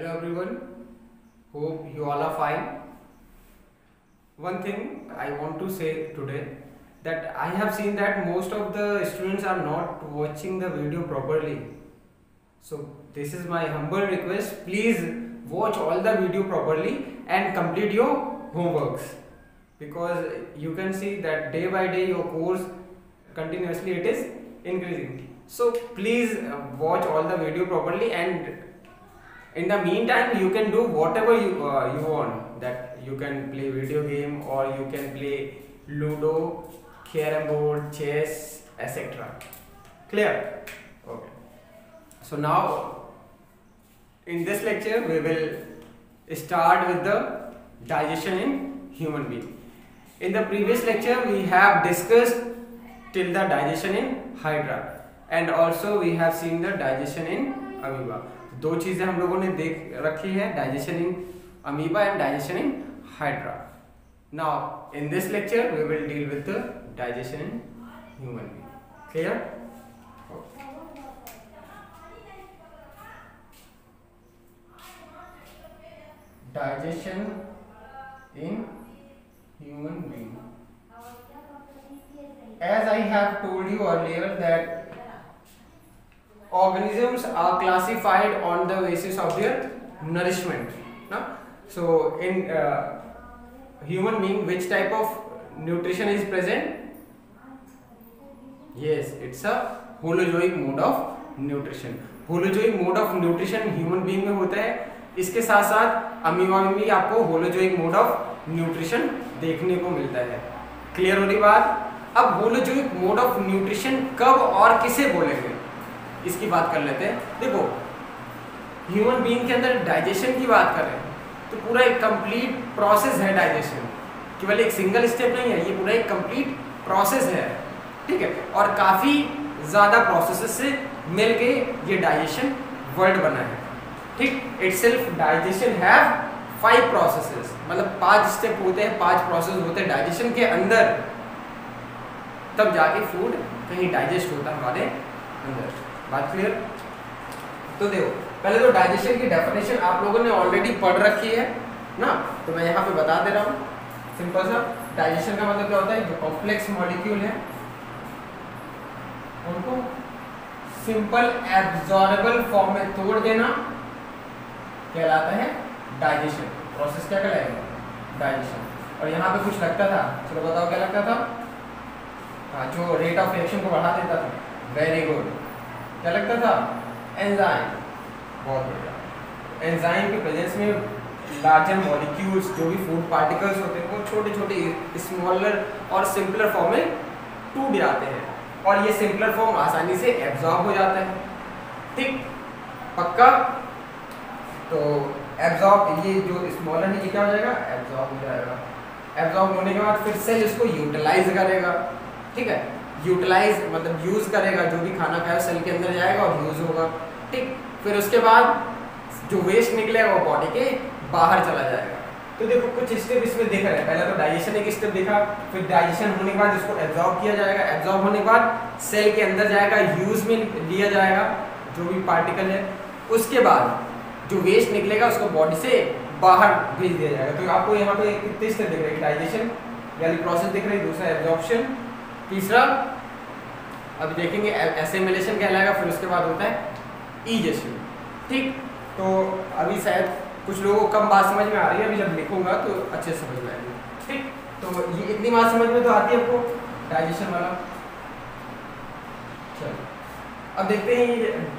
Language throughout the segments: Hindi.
Hello everyone, hope you all are fine. One thing I want to say today, that I have seen that most of the students are not watching the video properly. So this is my humble request, please watch all the video properly and complete your homeworks, because you can see that day by day your course continuously it is increasing. So please watch all the video properly, and in the meantime you can do whatever you want, that you can play video game or you can play ludo, carom board, chess, etc. Clear? Okay. So now in this lecture we will start with the digestion in human being. In the previous lecture we have discussed till the digestion in hydra, and also we have seen the digestion in amoeba. दो चीजें हम लोगों ने देख रखी है, digestion in amoeba and digestion in hydra. Now in this lecture we will deal with the digestion in human being. Clear? Digestion in human being. As I have told you earlier that organisms are classified on the basis of their nourishment. No? So in human being, which type of nutrition is present? Yes, it's a holozoic mode of nutrition. Holozoic mode of nutrition human being में होता है. इसके साथ साथ अमीबा में भी आपको holozoic mode of nutrition देखने को मिलता है. क्लियर हो रही बात? अब holozoic mode of nutrition कब और किसे बोलेंगे, इसकी बात कर लेते हैं. देखो, ह्यूमन बीइंग के अंदर डाइजेशन की बात करें तो पूरा एक कंप्लीट प्रोसेस है. डाइजेशन केवल एक सिंगल स्टेप नहीं है, ये पूरा एक कंप्लीट प्रोसेस है. ठीक है, और काफी ज्यादा प्रोसेसेस से मिलके ये डाइजेशन वर्ड बना है. ठीक, इटसेल्फ डाइजेशन हैव 5 प्रोसेसेस, मतलब 5 स्टेप होते हैं, 5 प्रोसेस होते हैं डाइजेशन के अंदर, तब जाके फूड कहीं डाइजेस्ट होता है हमारे अंदर. बात क्लियर? तो देखो, पहले तो डाइजेशन की डेफिनेशन आप लोगों ने ऑलरेडी पढ़ रखी है ना, तो मैं यहाँ पे बता दे रहा हूँ. सिंपल सा, डाइजेशन का मतलब क्या होता है, जो कॉम्प्लेक्स मॉलिक्यूल है उनको सिंपल एब्जॉर्बेबल फॉर्म में तोड़ देना कहलाता है डाइजेशन. प्रोसेस क्या कहलाएगा? डाइजेशन. और यहाँ पे कुछ लगता था, चलो बताओ क्या लगता था? हाँ, जो रेट ऑफ रिएक्शन को बढ़ा देता था. Very good. क्या लगता था? एंजाइम. बहुत बढ़िया. एंजाइम के प्रेजेंस में लार्जर मॉलिक्यूल्स, जो भी फूड पार्टिकल्स होते हैं, वो छोटे छोटे स्मॉलर और सिंपलर फॉर्म में टूट जाते हैं, और ये सिंपलर फॉर्म आसानी से एब्जॉर्ब हो जाता है. ठीक, पक्का? तो एब्जॉर्ब, ये जो स्मॉलर है ये क्या हो जाएगा? एब्जॉर्ब हो जाएगा. एब्जॉर्ब होने के बाद फिर सेल इसको यूटिलाइज करेगा. ठीक है, यूटिलाइज मतलब यूज करेगा, जो भी खाना खाए सेल के अंदर जाएगा और यूज होगा. ठीक, फिर उसके बाद जो वेस्ट निकलेगा वो बॉडी के बाहर चला जाएगा. तो देखो, कुछ स्टेप इसमें दिख रहे हैं. पहले तो डाइजेशन एक स्टेप देखा, फिर डाइजेशन होने के बाद इसको एब्जॉर्ब किया जाएगा. एब्जॉर्ब होने के बाद सेल के अंदर जाएगा, यूज में लिया जाएगा जो भी पार्टिकल है. उसके बाद जो वेस्ट निकलेगा उसको बॉडी से बाहर भेज दिया जाएगा. तो आपको यहाँ पे कितने स्टेप दिख रहे हैं? डाइजेशन यानी प्रोसेस दिख रही है, दूसरा एब्जॉर्प्शन, तीसरा अभी देखेंगे एसिमिलेशन कहलाएगा, फिर उसके बाद होता है इजेशन. ठीक, तो अभी शायद कुछ लोगों को कम बात समझ में आ रही है, अभी जब लिखूंगा तो अच्छे समझ में आएगी. ठीक, तो ये इतनी बात समझ में तो आती है आपको डाइजेशन वाला. चलो अब देखते हैं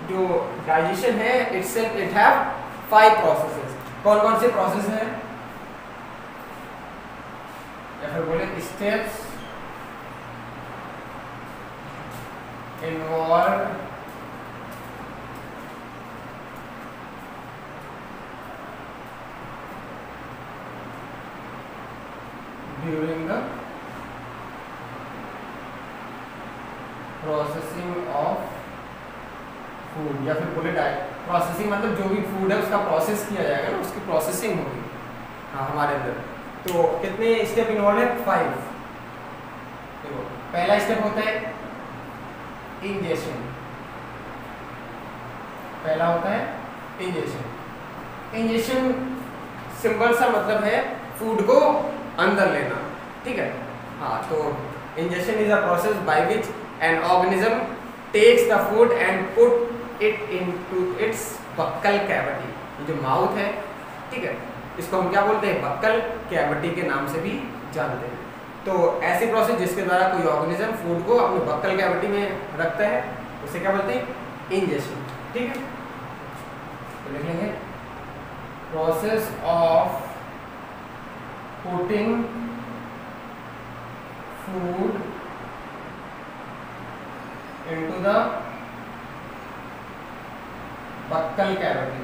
जो डाइजेशन है, इटसेल्फ इट हैव 5 प्रोसेसेस. कौन कौन से प्रोसेस हैं, या फिर बोले steps involved during the processing of food, या फिर बोले प्रोसेसिंग मतलब जो भी फूड है उसका प्रोसेस किया जाएगा ना, उसकी प्रोसेसिंग होगी हाँ हमारे अंदर. तो कितने स्टेप इन्वॉल्व है? 5. देखो, पहला स्टेप होता है इंजेशन. पहला होता है इंजेक्शन. इंजेशन सिंपल सा मतलब है फूड को अंदर लेना, ठीक है। हाँ, तो ingestion is a process by which an organism takes the food and put it into its buccal cavity. ये जो माउथ है, ठीक है, इसको हम क्या बोलते हैं, बक्कल कैविटी के नाम से भी जानते हैं। तो ऐसी प्रोसेस जिसके द्वारा कोई ऑर्गेनिज्म फूड को अपने बक्कल कैविटी में रखता है उसे क्या बोलते हैं, इंजेशन, ठीक है। तो लिख लेंगे process of putting food into the buccal cavity,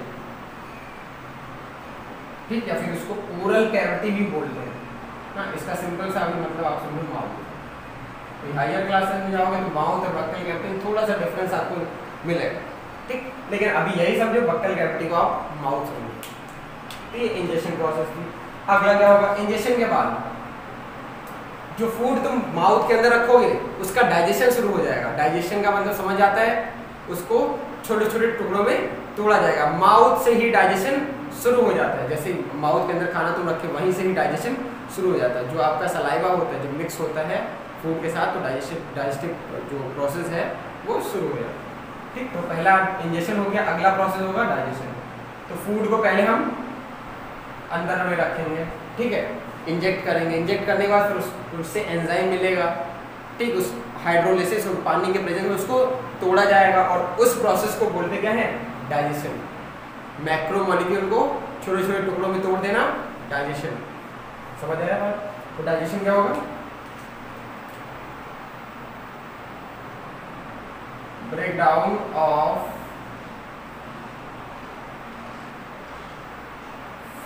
ठीक, या फिर उसको ओरल कैविटी भी बोलते हैं। हाँ, इसका सिंपल सा अभी मतलब आप समझो माउथ। तो हायर क्लासेस में जाओगे तो माउथ और बक्कल कैविटी थोड़ा सा डिफरेंस आपको मिलेगा, ठीक। लेकिन अभी यही समझो, बक्कल कैविटी को आप माउथ समझो। तो ये इंजेशन प्रोसेस थी। अगला क्या होगा, इंजेशन के बाद जो फूड तुम माउथ के अंदर रखोगे उसका डाइजेशन शुरू हो जाएगा। डाइजेशन का मतलब समझ आता है, उसको छोटे छोटे टुकड़ों में तोड़ा जाएगा। माउथ से ही डाइजेशन शुरू हो जाता है। जैसे माउथ के अंदर खाना तुम रखे वहीं से ही डाइजेशन शुरू हो जाता है। जो आपका सलाइवा होता है, जब मिक्स होता है फूड के साथ, तो डाइजेस्टिव जो प्रोसेस है वो शुरू हो जाता है, ठीक। तो पहला इंजेशन हो गया, अगला प्रोसेस होगा डाइजेशन। तो फूड को पहले हम अंदर में रखेंगे, ठीक है, इंजेक्ट करेंगे। इंजेक्ट करने के बाद फिर उससे एंजाइम मिलेगा, ठीक। उस हाइड्रोलिसिस और पानी के प्रेजेंस में उसको तोड़ा जाएगा और उस प्रोसेस को बोलते क्या है, डाइजेशन। मैक्रो मॉलिक्यूल को छोटे छोटे टुकड़ों में तोड़ देना, डाइजेशन। समझ आया बात? तो डाइजेशन क्या होगा, breakdown of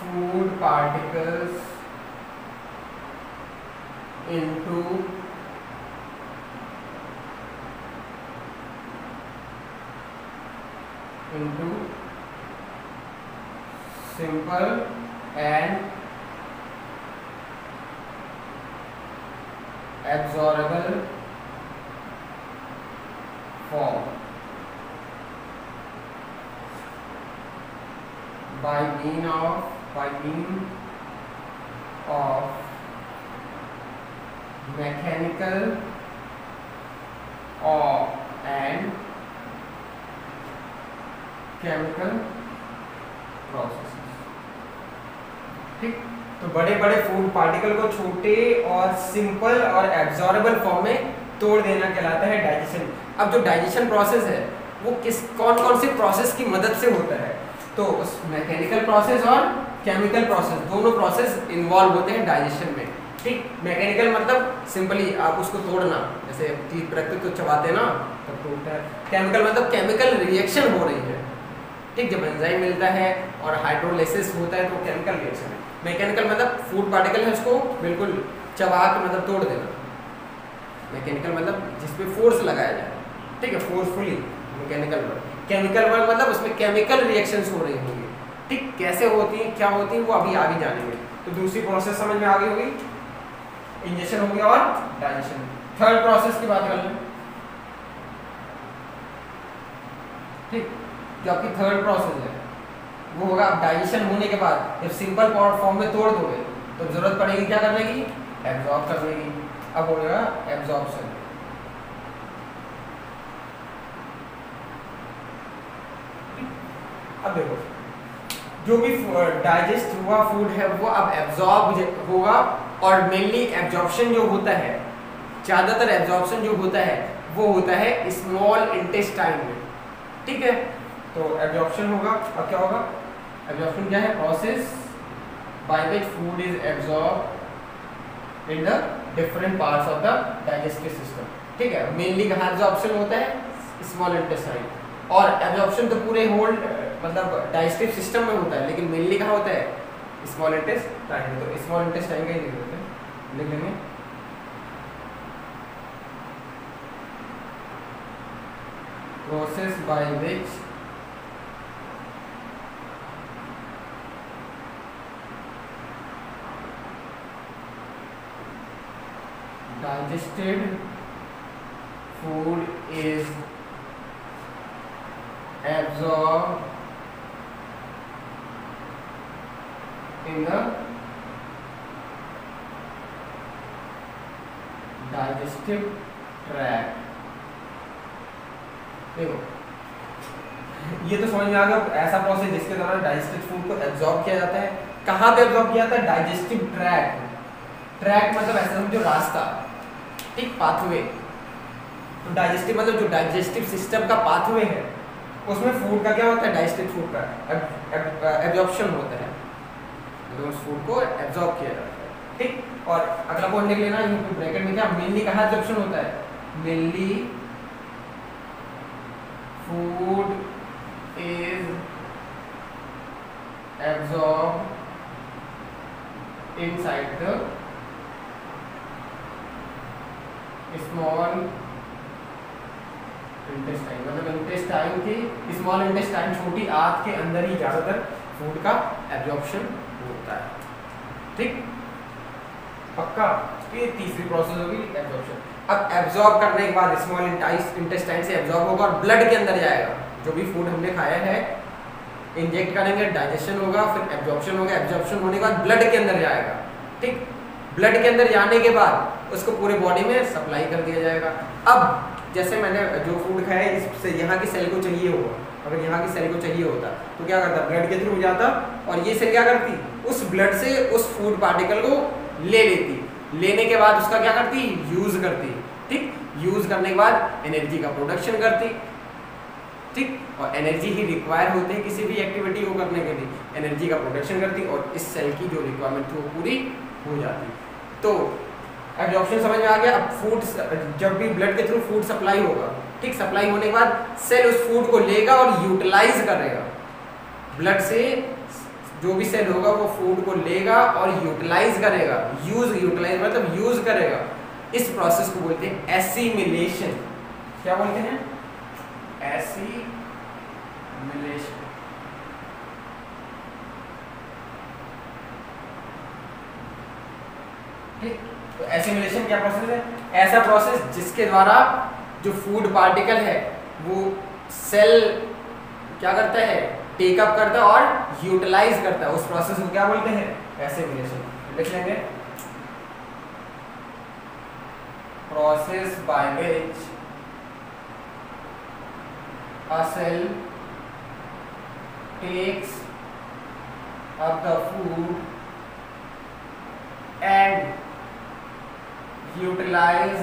food particles into simple and absorbable form by means of mechanical and chemical processes, ठीक। तो बड़े बड़े फूड पार्टिकल को छोटे और सिंपल और एब्जॉर्बेबल फॉर्म में तोड़ देना कहलाता है डाइजेशन। अब जो डाइजेशन प्रोसेस है वो कौन कौन से प्रोसेस की मदद से होता है, तो उस मैकेनिकल प्रोसेस और केमिकल प्रोसेस, दोनों प्रोसेस इन्वॉल्व होते हैं डाइजेशन में, ठीक। मैकेनिकल मतलब सिंपली आप उसको तोड़ना, जैसे चीज रखते तो चबाते ना तब टूटता है। केमिकल मतलब केमिकल रिएक्शन हो रही है, ठीक। जब एंजाइम मिलता है और हाइड्रोलिसिस होता है तो केमिकल रिएक्शन है। मैकेनिकल मतलब फूड पार्टिकल है उसको बिल्कुल चबा के मतलब तोड़ देना। मैकेनिकल मतलब जिसपे फोर्स लगाया जाए, ठीक है, forcefully mechanical word. Chemical word मतलब उसमें केमिकल रिएक्शंस हो रही होंगी, ठीक। कैसे होती हैं, क्या होती हैं, वो अभी आगे जानेंगे। तो दूसरी प्रोसेस समझ में आ गई होगी, इंजेक्शन हो गया और डाइजेशन। थर्ड प्रोसेस की बात कर लें, ठीक। जो आपकी थर्ड प्रोसेस है वो होगा डाइजेशन होने के बाद जब सिंपल फॉर्म में तोड़ दोगे तो जरूरत पड़ेगी क्या करने की, एब्जॉर्ब करने की। अब होगा एब्जॉर्प्शन। अब देखो, जो भी डाइजेस्ट हुआ फूड है वो अब एब्जॉर्ब होगा, और मेनली एब्जॉर्प्शन जो होता है, ज़्यादातर एब्जॉर्प्शन जो होता है वो होता है स्मॉल इंटेस्टाइन में, ठीक है। तो एब्जॉर्प्शन होगा। अब क्या होगा, एब्जॉर्प्शन क्या है, process by which food is absorb in the different parts of the digestive system, ठीक है। मेनली कहाँ एब्जॉर्प्शन होता है, स्मॉल इंटेस्टाइन। और एब्जॉर्प्शन तो पूरे होल मतलब डाइजेस्टिव सिस्टम में होता है, लेकिन मेनली कहाँ होता है, स्मॉल इंटेस्टाइन। तो स्मॉल इंटेस्टाइन का ही लिख देते हैं, लिख लेंगे process by which digested food is absorbed in the digestive tract। देखो ये तो समझ में आ गया, ऐसा प्रोसेस जिसके द्वारा डाइजेस्टेड फूड को एब्जॉर्ब किया जाता है। कहाँ पे एब्जॉर्ब किया जाता है? Digestive tract. ट्रैक्ट मतलब ऐसा समझो रास्ता, ठीक, पाथवे। तो डाइजेस्टिव मतलब जो डाइजेस्टिव सिस्टम का पाथवे है उसमें फूड का क्या होता है? डाइजेस्टेड फूड का एब्जॉर्प्शन होता है, तो उस फूड को एब्जॉर्ब किया जाता है, ठीक। और अगला पॉइंट लिख लेना, ब्रैकेट में क्या मेनली कहाँ एब्जॉर्प्शन होता है? Mainly food is absorbed inside the small intestine, मतलब इंटेस्टाइन की स्मॉल इंटेस्टाइन, छोटी आंत के अंदर ही ज्यादातर फूड का एब्जॉर्प्शन होता है, ठीक, पक्का। ये तीसरी प्रोसेस होगी एब्जॉर्प्शन। अब एब्जॉर्ब करने के बाद स्मॉल इंटेस्टाइन से एब्जॉर्ब होगा और ब्लड के अंदर जाएगा। जो भी फूड हमने खाया है इंजेक्ट करेंगे, डाइजेशन होगा, फिर एब्जॉर्प्शन होगा, एब्जॉर्प्शन होने के बाद ब्लड के अंदर जाएगा, ठीक। ब्लड के अंदर जाने के बाद उसको पूरे बॉडी में सप्लाई कर दिया जाएगा। अब जैसे मैंने जो फूड खाया है इससे यहाँ की सेल को चाहिए होगा, अगर यहाँ की सेल को चाहिए होता तो क्या करता? ब्लड के थ्रू जाता और ये सेल क्या करती? उस ब्लड से उस फूड पार्टिकल को ले लेती, लेने के बाद उसका क्या करती? यूज करती, ठीक। यूज करने के बाद एनर्जी का प्रोडक्शन करती, ठीक। और एनर्जी ही रिक्वायर होते हैं किसी भी एक्टिविटी को करने के लिए, एनर्जी का प्रोडक्शन करती और इस सेल की जो रिक्वायरमेंट थी वो पूरी हो जाती। तो एब्जॉर्प्शन समझ में आ गया। अब फूड जब भी ब्लड के थ्रू फूड सप्लाई होगा, ठीक, सप्लाई होने के बाद सेल उस फूड को लेगा और यूटिलाइज करेगा। ब्लड से जो भी सेल होगा वो फूड को लेगा और यूटिलाइज करेगा। यूटिलाइज मतलब यूज करेगा। इस प्रोसेस को बोलते हैं एसिमिलेशन। क्या बोलते हैं? एसिमिलेशन, ठीक। तो एसिमिलेशन क्या प्रोसेस है? ऐसा प्रोसेस जिसके द्वारा जो फूड पार्टिकल है वो सेल क्या करता है? टेकअप करता है और यूटिलाइज करता है। उस प्रोसेस को क्या बोलते हैं? एसिमिलेशन। लिख लेंगे, process by which a cell takes up the food and utilize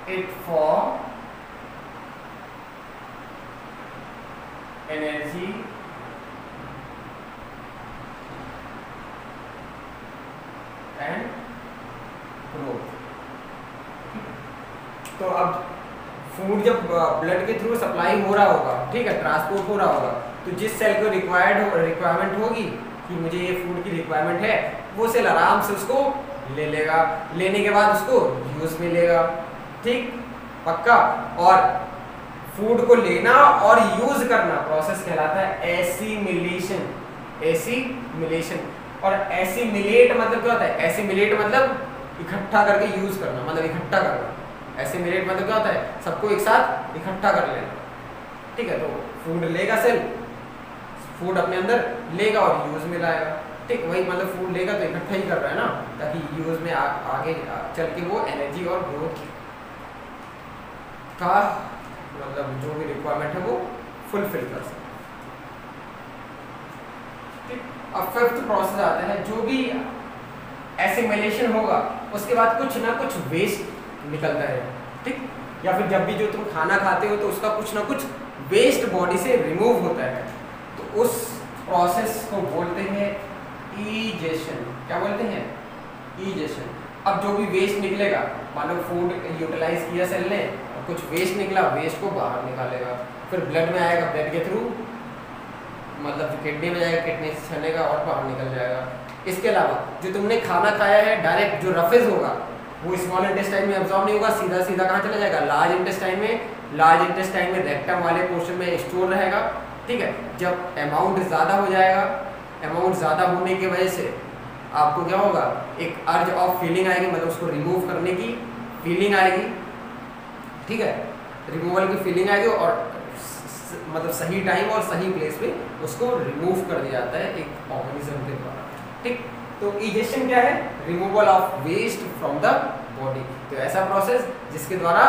it for energy and growth। तो अब फूड जब ब्लड के थ्रू सप्लाई हो रहा होगा, ठीक है, ट्रांसपोर्ट हो रहा होगा, तो जिस सेल को रिक्वायरमेंट होगी कि मुझे ये फूड की रिक्वायरमेंट है, वो सेल आराम से उसको ले लेगा। लेने के बाद उसको यूज में लेगा, ठीक, पक्का। और फूड को लेना और यूज करना प्रोसेस कहलाता है एसिमिलेशन। एसिमिलेशन। और एसिमिलेट मतलब क्या होता है? एसिमिलेट मतलब इकट्ठा करके यूज करना, मतलब इकट्ठा करना। एसिमिलेट मतलब क्या होता है? सबको एक साथ इकट्ठा कर लेना, ठीक है। तो फूड लेगा सेल, फूड अपने अंदर लेगा और यूज में लाएगा, ठीक। वही मतलब फूड लेगा तो इकट्ठा ही कर रहा है ना, ताकि यूज में आगे चल के वो एनर्जी और ग्रोथ का मतलब जो भी रिक्वायरमेंट है वो फुलफिल कर सके, ठीक। अब फिफ्थ प्रोसेस आता है, जो भी एसिमिलेशन होगा उसके बाद कुछ ना कुछ वेस्ट निकलता है, ठीक। या फिर जब भी जो तुम खाना खाते हो तो उसका कुछ ना कुछ वेस्ट बॉडी से रिमूव होता है, तो उस प्रोसेस को बोलते हैं ईजेशन। क्या बोलते हैं? ईजेशन। अब जो भी वेस्ट निकलेगा, मान लो फूड यूटिलाइज किया सेल ने और कुछ वेस्ट निकला, वेस्ट को बाहर निकालेगा, फिर ब्लड में आएगा, ब्लड के थ्रू मतलब किडनी में जाएगा, किडनी से छनेगा और बाहर निकल जाएगा। इसके अलावा जो तुमने खाना खाया है डायरेक्ट जो रफेज होगा वो स्मॉल इंटेस्टाइन में एब्जॉर्ब नहीं होगा, सीधा सीधा कहाँ चला जाएगा? लार्ज इंटेस्टाइन में। लार्ज इंटेस्टाइन में रेक्टम वाले पोर्शन में स्टोर रहेगा, ठीक है। जब अमाउंट ज़्यादा हो जाएगा, अमाउंट ज़्यादा होने की वजह से आपको क्या होगा? एक अर्ज ऑफ फीलिंग आएगी, मतलब उसको रिमूव करने की फीलिंग आएगी, ठीक है। रिमूवल की फीलिंग आएगी और मतलब सही टाइम और सही प्लेस पे उसको रिमूव कर दिया जाता है एक ऑर्गेनिज्म के द्वारा, ठीक। तो इजेशन क्या है? Removal of waste from the body. तो ऐसा प्रोसेस जिसके द्वारा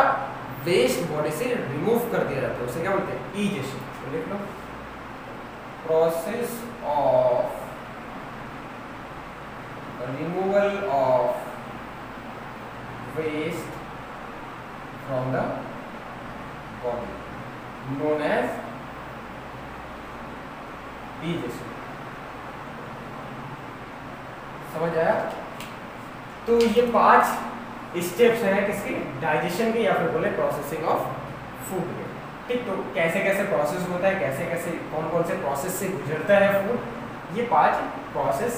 वेस्ट बॉडी से रिमूव कर दिया जाता है उसे क्या बोलते हैं? इजेशन। तो लिख लो, process of removal of waste from the body known as egestion. समझ आया? तो ये 5 स्टेप्स हैं किसके? डाइजेशन के, या फिर बोले प्रोसेसिंग ऑफ फूड के। ठीक। तो कैसे कैसे प्रोसेस होता है, कैसे कैसे कौन कौन से प्रोसेस से गुजरता है फूड, ये 5 प्रोसेस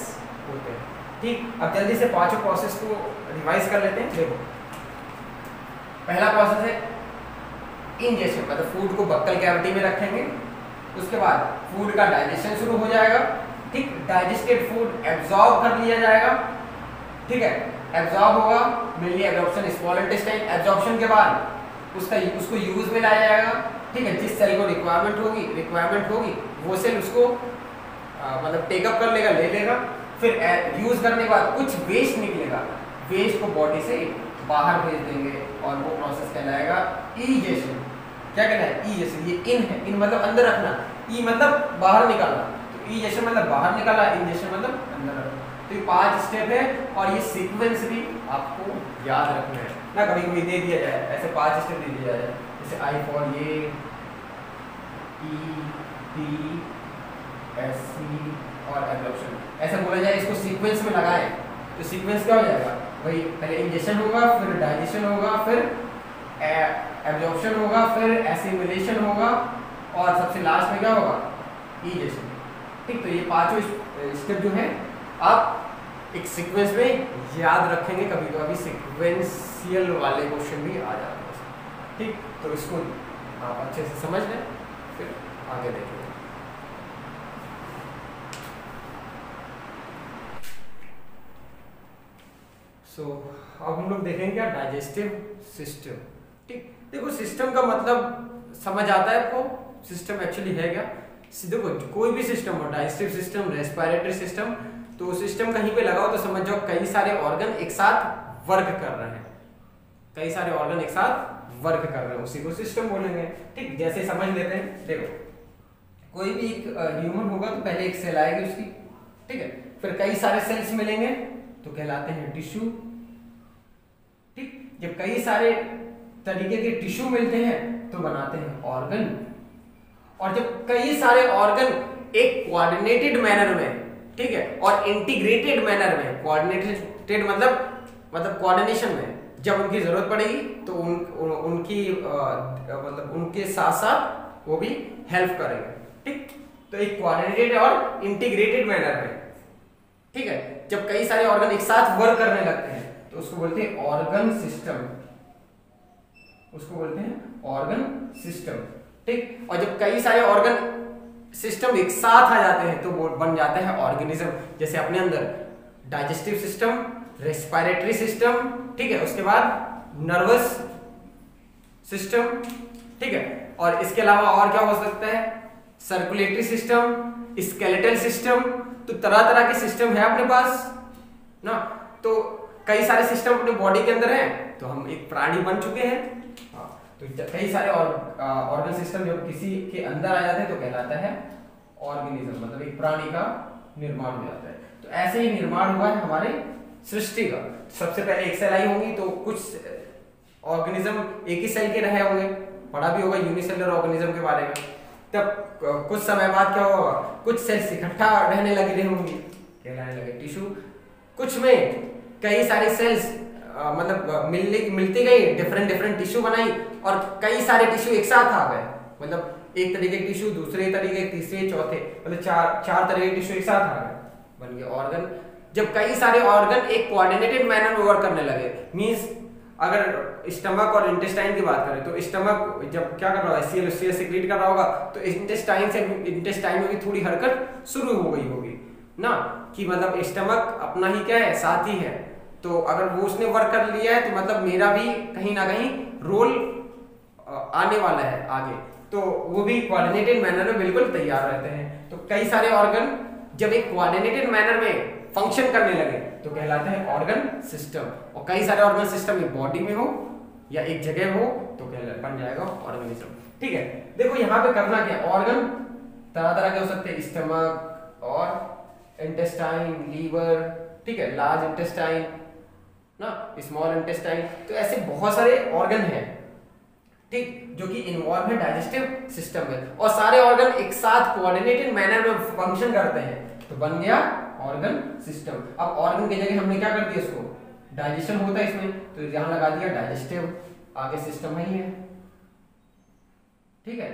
होते हैं। ठीक। अब जल्दी से 5 प्रोसेस को रिवाइज कर लेते हैं। देखो, पहला प्रोसेस है इंजेशन, मतलब फूड को बक्कल कैविटी में रखेंगे, उसके बाद फूड का डाइजेशन शुरू हो जाएगा। ठीक। डाइजेस्टेड फूड एब्जॉर्ब कर लिया जाएगा। ठीक है, एब्जॉर्ब होगा, mainly absorption small intestine. Absorption के बाद उसको यूज में लाया जाएगा। ठीक है, जिस सेल को रिक्वायरमेंट होगी वो सेल उसको मतलब टेकअप कर लेगा, ले लेगा। फिर यूज करने के बाद कुछ वेस्ट निकलेगा, वेस्ट को बॉडी से बाहर भेज देंगे और वो प्रोसेस कहलाएगा इजेशन। क्या कहना है? इजेशन। ये इन है, इन मतलब अंदर रखना, ई मतलब बाहर निकालना। तो इजेशन मतलब बाहर निकाला, इंजेशन मतलब अंदर रखना। तो ये 5 स्टेप है और ये सीक्वेंस भी आपको याद रखना है ना। कभी कभी दे दिया जाए ऐसे 5 स्टेप दे दिया जाए, जैसे आई फॉर ये, ई, टी, एस, सी और एब्जॉर्प्शन, ऐसा बोला जाए, इसको सीक्वेंस में लगाएं तो सीक्वेंस क्या हो जाएगा? वही पहले इंजेशन होगा, फिर डाइजेशन होगा, फिर एब्जॉर्प्शन होगा, फिर एसिमिलेशन होगा और सबसे लास्ट में क्या होगा? इजेशन। ठीक। तो ये 5 स्टेप जो है आप एक सीक्वेंस में याद रखेंगे, कभी कभी सीक्वेंशियल वाले क्वेश्चन भी आ जाते हैं। ठीक। तो इसको आप अच्छे से समझ लें, फिर आगे देखेंगे। अब हम लोग देखेंगे क्या? Digestive system. ठीक। देखो, सिस्टम का मतलब समझ आता है आपको? सिस्टम एक्चुअली है क्या? देखो, कोई भी सिस्टम हो, डाइजेस्टिव सिस्टम, रेस्पिरेटरी सिस्टम, तो सिस्टम कहीं पे लगाओ तो समझ जाओ कई सारे ऑर्गन एक साथ वर्क कर रहे हैं, कई सारे ऑर्गन एक साथ वर्क कर रहे हैं, उसी को सिस्टम बोलेंगे। ठीक। जैसे समझ लेते हैं, देखो कोई भी एक ह्यूमन होगा तो पहले एक सेल आएगी उसकी। ठीक है, फिर कई सारे सेल्स मिलेंगे तो कहलाते हैं टिश्यू। ठीक। जब कई सारे तरीके के टिश्यू मिलते हैं तो बनाते हैं ऑर्गन। और जब कई सारे ऑर्गन एक कोऑर्डिनेटेड मैनर में, ठीक है, और इंटीग्रेटेड मैनर में, कोऑर्डिनेटेड मतलब कोऑर्डिनेशन में जब उनकी जरूरत पड़ेगी तो उनकी मतलब उनके साथ साथ वो भी हेल्प करेंगे। ठीक। तो एक कोऑर्डिनेटेड और इंटीग्रेटेड मैनर में, ठीक है, जब कई सारे ऑर्गन एक साथ वर्क करने लगते हैं तो उसको बोलते हैं ऑर्गन सिस्टम, उसको बोलते हैं ऑर्गन सिस्टम। ठीक। और जब कई सारे ऑर्गन सिस्टम एक साथ आ जाते हैं तो वो बन जाते हैं ऑर्गेनिज्म। जैसे अपने अंदर डाइजेस्टिव सिस्टम, रेस्पिरेटरी सिस्टम, ठीक है, उसके बाद नर्वस सिस्टम, ठीक है, और इसके अलावा और क्या हो सकता है? Circulatory system, skeletal system. तो तरह तरह के सिस्टम है अपने पास ना। तो कई सारे सिस्टम अपने बॉडी के अंदर हैं तो हम एक प्राणी बन चुके हैं। तो कई सारे ऑर्गन सिस्टम जब किसी के अंदर आ जाते हैं तो कहलाता है ऑर्गेनिज्म, मतलब एक प्राणी का निर्माण हो जाता है। तो ऐसे ही निर्माण हुआ है हमारे सृष्टि का। सबसे पहले एक सेल आई होंगी तो कुछ ऑर्गेनिज्म एक ही सेल के रहे होंगे, पढ़ा भी होगा यूनिसेलुलर ऑर्गेनिज्म के बारे में। तब कुछ समय बाद क्या होगा? कुछ सेल्स इकट्ठा रहने लगे होंगे, कहलाने लगे टिश्यू। कुछ में कई सारे सेल्स मतलब मिलती गई, डिफरेंट टिश्यू बनाई और कई सारे टिश्यू एक साथ आ गए। मतलब एक तरीके के टिश्यू, दूसरे तरीके, तीसरे, चौथे, मतलब चार तरह के टिश्यू एक साथ आ गए, बन गए ऑर्गन। जब कई सारे ऑर्गन एक कोऑर्डिनेटेड मैनर में वर्क करने लगे, मींस अगर स्टमक और इंटेस्टाइन की बात करें तो स्टमक जब क्या कर रहा है? HCl सिक्रीट कर रहा होगा तो इंटेस्टाइन में भी थोड़ी हरकत शुरू हो गई होगी ना, कि मतलब स्टमक अपना ही क्या है? साथी है। तो अगर वो उसने वर्क कर लिया है तो मतलब मेरा भी कहीं ना कहीं रोल आने वाला है आगे, तो वो भी कोऑर्डिनेटेड मैनर में बिल्कुल तैयार रहते हैं। तो कई सारे ऑर्गन जब एक कोऑर्डिनेटेड मैनर में फंक्शन करने लगे तो कहलाते हैं ऑर्गन सिस्टम। और कई सारे ऑर्गन सिस्टम एक बॉडी में हो या एक जगह हो तो बन जाएगा ऑर्गेनिज्म। ठीक है, देखो यहाँ पे करना क्या, ऑर्गन तरह तरह के हो सकते हैं, स्टमक और इंटेस्टाइन, लीवर, ठीक है, लार्ज इंटेस्टाइन ना, स्मॉल इंटेस्टाइन, तो ऐसे बहुत सारे ऑर्गन हैं, ठीक, जो कि इन्वॉल्व है डाइजेस्टिव सिस्टम में, और सारे ऑर्गन एक साथ कोऑर्डिनेटेड मैनर में फंक्शन करते हैं, तो बन गया ऑर्गन सिस्टम। अब ऑर्गन की जगह हमने क्या कर दिया, इसको डाइजेशन होता है इसमें, तो यहां लगा दिया डाइजेस्टिव, आगे सिस्टम ही है, ठीक है।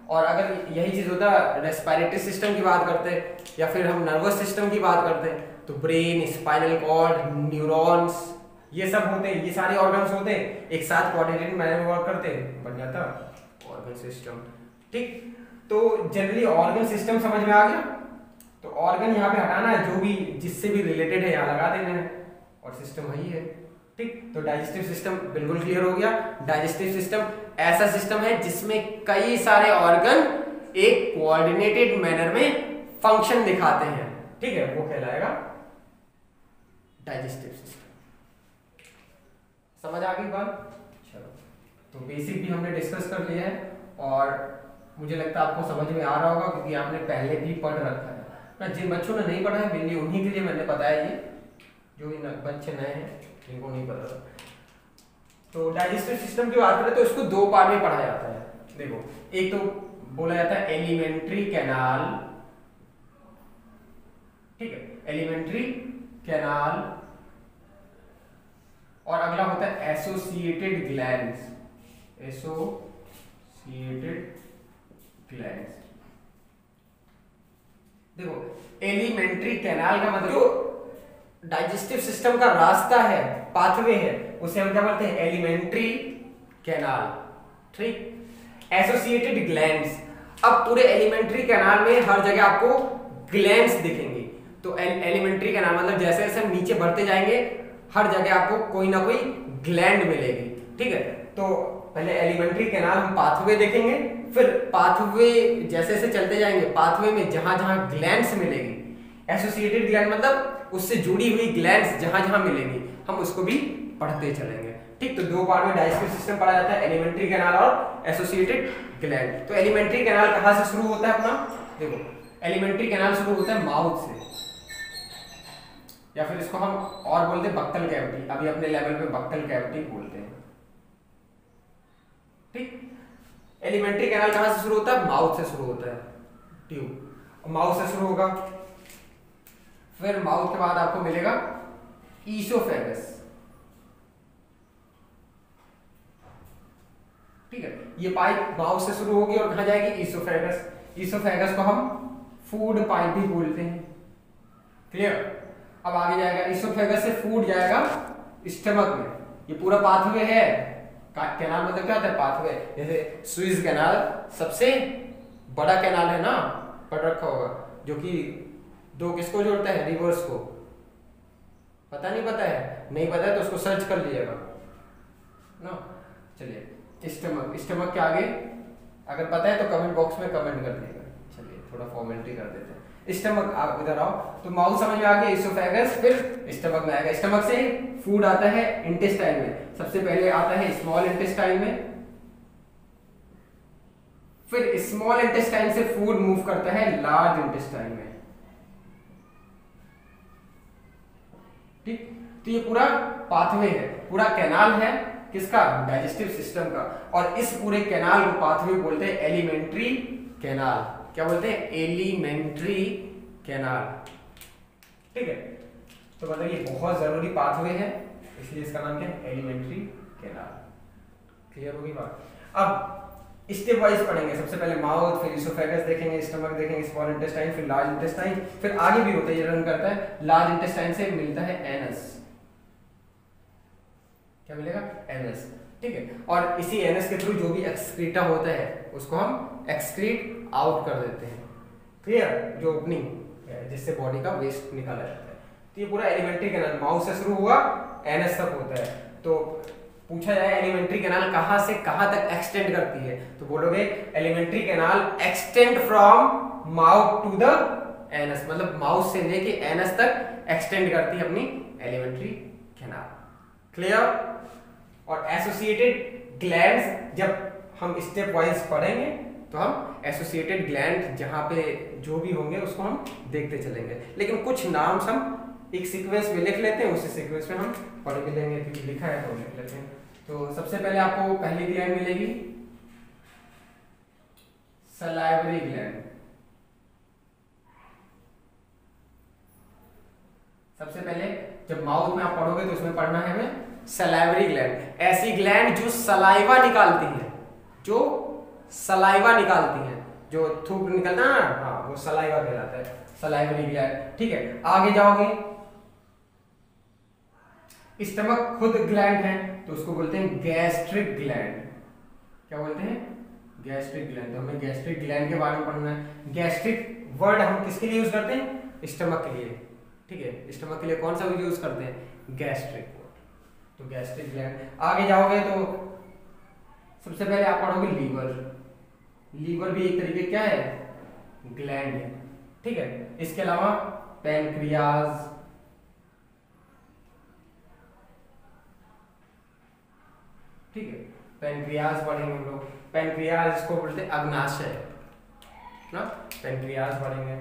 और अगर यही चीज होता रेस्पिरेटरी सिस्टम की बात करते या फिर हम नर्वस सिस्टम की बात करते तो ब्रेन, स्पाइनल कॉर्ड, न्यूरॉन्स, ये सब होते हैं, ये सारे ऑर्गन्स होते हैं, एक साथ कोऑर्डिनेटेड मैनर में वर्क करते हैं, बन जाता ऑर्गन सिस्टम। ठीक, तो जनरली ऑर्गन सिस्टम समझ में आ गया। तो ऑर्गन यहाँ पे हटाना है, जो भी जिससे भी रिलेटेड है यहाँ लगा देना है, और सिस्टम वही है। ठीक, तो डाइजेस्टिव सिस्टम बिल्कुल क्लियर हो गया। डाइजेस्टिव सिस्टम ऐसा सिस्टम है जिसमें कई सारे ऑर्गन एक कोऑर्डिनेटेड मैनर में फंक्शन दिखाते हैं, ठीक है, वो कहलाएगा डाइजेस्टिव सिस्टम। समझ आ गई बात? चलो, तो बेसिक भी हमने डिस्कस कर लिया है, और मुझे लगता है आपको समझ में आ रहा होगा क्योंकि आपने पहले भी पढ़ रखा है ना। जिन बच्चों ने नहीं पढ़ा है मेरे लिए, उन्हीं के लिए मैंने बताया ये, जो बच्चे नए हैं जिनको नहीं पता था। तो डाइजेस्टिव सिस्टम की बात करें तो इसको दो पार्ट में पढ़ा जाता है। देखो, एक तो बोला जाता है एलिमेंट्री कैनाल, ठीक है, एलिमेंट्री कैनाल, और अगला होता है एसोसिएटेड ग्लैंड्स, एसोसिएटेड ग्लैंड्स। देखो, एलिमेंट्री कैनाल का मतलब जो डाइजेस्टिव सिस्टम का रास्ता है, पाथवे है, उसे हम क्या बोलते हैं, एलिमेंट्री कैनाल। ठीक, एसोसिएटेड ग्लैंड्स, अब पूरे एलिमेंट्री कैनाल में हर जगह आपको ग्लैंड्स दिखेंगे। तो एलिमेंट्री कैनाल मतलब जैसे जैसे हम नीचे बढ़ते जाएंगे हर जगह आपको कोई ना कोई ग्लैंड मिलेगी, ठीक है। तो पहले एलिमेंट्री कैनाल हम पाथवे देखेंगे, फिर पाथवे जैसे जैसे चलते जाएंगे पाथवे में जहां जहां ग्लैंड्स मिलेगी, एसोसिएटेड ग्लैंड मतलब उससे जुड़ी हुई ग्लैंड्स जहां जहां मिलेंगी, हम उसको भी पढ़ते चलेंगे। ठीक, तो दो पार्ट में डाइजेस्टिव सिस्टम पढ़ा जाता है, एलिमेंट्री कैनाल और एसोसिएटेड ग्लैंड। तो एलिमेंट्री कैनाल कहां से शुरू होता है अपना, देखो, एलिमेंट्री कैनाल शुरू होता है माउथ से, या फिर इसको हम और बोलते हैं बक्कल कैविटी, अभी अपने लेवल पे बक्कल कैविटी बोलते हैं। ठीक, एलिमेंट्री कैनाल कहां से शुरू होता है, माउथ से शुरू होता है, ट्यूब, माउथ से शुरू होगा, फिर माउथ के बाद आपको मिलेगा ईसोफेगस, ठीक है, ये पाइप माउथ से शुरू होगी और कहां जाएगी, ईसोफेगस। ईसोफेगस को हम फूड पाइप भी बोलते हैं, क्लियर। अब आगे जाएगा, ईसोफेगस से फूड जाएगा स्टमक में, ये पूरा पाथवे है। कैनाल मतलब क्या होता है, पाथवे। जैसे सुइज कैनाल सबसे बड़ा कैनाल है ना, पढ़ रखा होगा, जो कि दो किसको जोड़ता है, रिवर्स को। पता नहीं पता है, नहीं पता है तो उसको सर्च कर लीजिएगा ना। चलिए, स्टमक, स्टमक के आगे अगर पता है तो कमेंट बॉक्स में कमेंट कर दीजिएगा। चलिए, थोड़ा फॉर्मेलिटी कर देते हैं। स्टमक, आप इधर आओ, तो माउथ समझ में आ गया, ईसोफेगस, फिर स्टमक में आएगा। स्टमक से फूड आता है इंटेस्टाइन में, सबसे पहले आता है स्मॉल इंटेस्टाइन में, फिर स्मॉल इंटेस्टाइन से फूड मूव करता है लार्ज इंटेस्टाइन में। ठीक, तो ये पूरा पाथवे है, पूरा कैनाल है किसका, डाइजेस्टिव सिस्टम का। और इस पूरे कैनाल को पाथवे बोलते हैं एलिमेंट्री कैनाल। क्या बोलते हैं, एलिमेंट्री कैनाल, ठीक है। तो मतलब ये बहुत जरूरी पाथवे है, इसलिए इसका नाम क्या है, एलिमेंट्री कैनाल। क्लियर होगी बात? अब स्टेप वाइज पढ़ेंगे, सबसे पहले माउथ, फिर ईसोफेगस देखेंगे, स्टमक देखेंगे, स्मॉल इंटेस्टाइन, फिर लार्ज इंटेस्टाइन, फिर आगे भी होता है, ये रन करता है। लार्ज इंटेस्टाइन से मिलता है एनस, क्या मिलेगा, एनस, ठीक है। और इसी एनस के थ्रू जो भी एक्सक्रीटा होता है उसको हम एक्सक्रीट आउट कर देते हैं, क्लियर, जो ओपनिंग जिससे बॉडी का वेस्ट निकाला जाता है। तो ये पूरा एलिमेंट्री कैनाल माउथ से शुरू हुआ, एनस तक होता है। तो पूछा जाए एलिमेंट्री कैनाल कहां से कहां तक एक्सटेंड करती है, तो बोलोगे alimentary canal extend from mouth to the anus, मतलब माउथ से लेके एनस तक एक्सटेंड करती है अपनी एलिमेंट्री कैनाल। क्लियर? और एसोसिएटेड ग्लैंड्स जब हम स्टेप वाइज पढ़ेंगे तो हम एसोसिएटेड ग्लैंड जहाँ पे जो भी होंगे उसको हम देखते चलेंगे, लेकिन कुछ नाम हम एक सीक्वेंस में लिख लेते हैं, उसी सीक्वेंस में हम पढ़ भी लेंगे क्योंकि लिखा है तो लिख लेते हैं। तो सबसे पहले आपको पहली ग्लैंड मिलेगी सलाइवरी ग्लैंड। सबसे पहले जब माउथ में आप पढ़ोगे तो इसमें पढ़ना है हमें सलाइवरी ग्लैंड, ऐसी ग्लैंड जो सलाइवा निकालती है, जो सलाइवा निकालती है, जो थूक निकलना ना, हाँ वो सलाइवा कहलाता है, सलाइवरी ग्लैंड। ठीक है, आगे जाओगे, स्टमक खुद ग्लैंड है तो उसको बोलते हैं गैस्ट्रिक ग्लैंड। क्या बोलते हैं? Gastric gland. तो हमें गैस्ट्रिक ग्लैंड के बारे में पढ़ना है। गैस्ट्रिक वर्ड हम किसके लिए यूज करते हैं? स्टमक के लिए। ठीक है, स्टमक के लिए कौन सा यूज करते हैं? Gastric word. तो गैस्ट्रिक ग्लैंड। आगे जाओगे तो सबसे पहले आप पढ़ोगे लीवर। लीवर भी एक तरीके क्या है? ग्लैंड है। ठीक है, इसके अलावा पैनक्रियाज, ठीक है, पैनक्रियाज पढ़ेंगे हम लोग। पैनक्रियाज इसको बोलते हैं अग्नाशय ना, पैनक्रियाज पढ़ेंगे।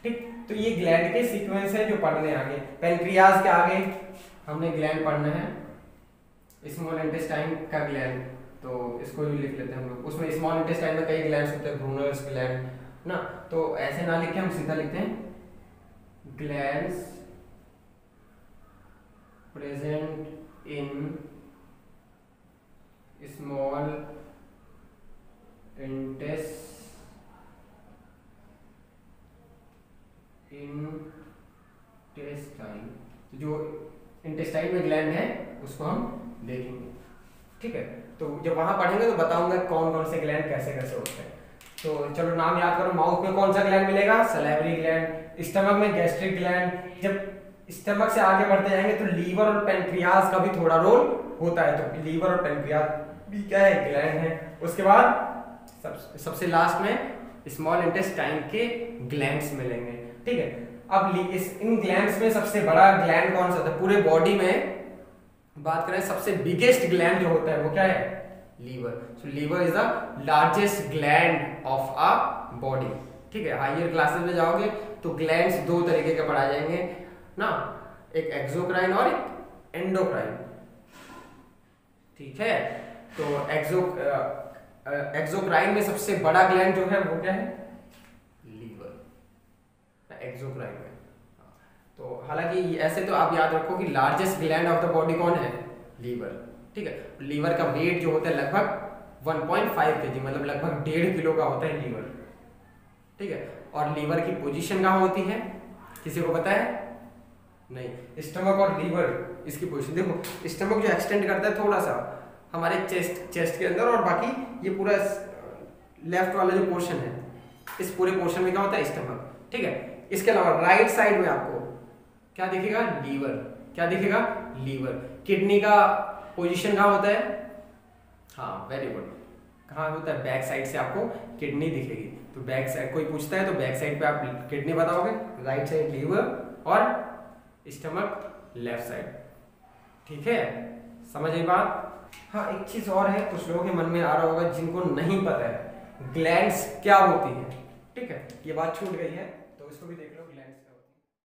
ठीक, तो ये ग्लैंड के सीक्वेंस है जो पढ़ने आगे। पैनक्रियाज के आगे हमने ग्लैंड पढ़ना है स्मॉल इंटेस्टाइन का ग्लैंड, तो इसको भी लिख लेते हैं हम लोग। उसमें स्मॉल इंटेस्टाइन में कई ग्लैंड्स होते हैं, ब्रूनर्स ग्लैंड ना, तो ऐसे ना लिख के हम सीधा लिखते हैं glands present in small intestine. तो जो इंटेस्टाइन में ग्लैंड है उसको हम देखेंगे। ठीक है, तो जब वहां पढ़ेंगे तो बताऊंगा कौन कौन से ग्लैंड कैसे कैसे होते हैं। तो चलो नाम याद करो। माउथ में कौन सा ग्लैंड मिलेगा? Salivary gland. स्टमक में गैस्ट्रिक ग्लैंड। जब स्टमक से आगे बढ़ते जाएंगे तो लीवर और पैनक्रियाज का भी थोड़ा रोल होता है, तो लीवर और पैनक्रियाज भी क्या है? ग्लैंड है। उसके बाद सबसे लास्ट में स्मॉल इंटेस्टाइन के ग्लैंड्स मिलेंगे। ठीक है, अब इन ग्लैंड्स में सबसे बड़ा ग्लैंड कौन सा होता है? पूरे बॉडी में बात करें सबसे बिगेस्ट ग्लैंड जो होता है वो क्या है? Liver. So liver is the largest gland of a body. ठीक है, हायर क्लासेस में जाओगे तो ग्लैंड्स दो तरीके के पढ़ाए जाएंगे ना, एक एक्सोक्राइन और एक एंडोक्राइन। ठीक है, तो एक्सोक्राइन में सबसे बड़ा ग्लैंड जो है वो क्या है? लीवर। एक्सोक्राइन में तो हालांकि ऐसे तो आप याद रखो कि largest gland of the body कौन है? लीवर। ठीक है, लीवर का वेट जो होता है लगभग 1.5 kg, मतलब लगभग 1.5 किलो का होता है लीवर। ठीक है, और लीवर की पोजीशन कहाँ होती है? किसी को पता है? नहीं। स्टमक और लीवर इसकी पोजीशन देखो, स्टमक जो एक्सटेंड करता है थोड़ा सा हमारे चेस्ट के अंदर, और बाकी ये पूरा लेफ्ट वाला जो पोर्शन है, इस पूरे पोर्शन में क्या होता है? स्टमक। ठीक है, इसके अलावा राइट साइड में आपको क्या दिखेगा? लीवर। क्या दिखेगा? लीवर। किडनी का पोजीशन कहाँ होता है? हाँ, वेरी गुड। कहाँ होता है? बैक साइड से आपको किडनी दिखेगी। तो बैक साइड कोई पूछता है तो बैक साइड पे आप किडनी बताओगे, राइट साइड लीवर और स्टमक लेफ्ट साइड। ठीक है, समझ आई बात? हाँ, एक चीज और है, कुछ लोगों के मन में आ रहा होगा जिनको नहीं पता है ग्लैंड्स क्या होती है। ठीक है, ये बात छूट गई है तो इसको भी देख लो, ग्लैंड्स क्या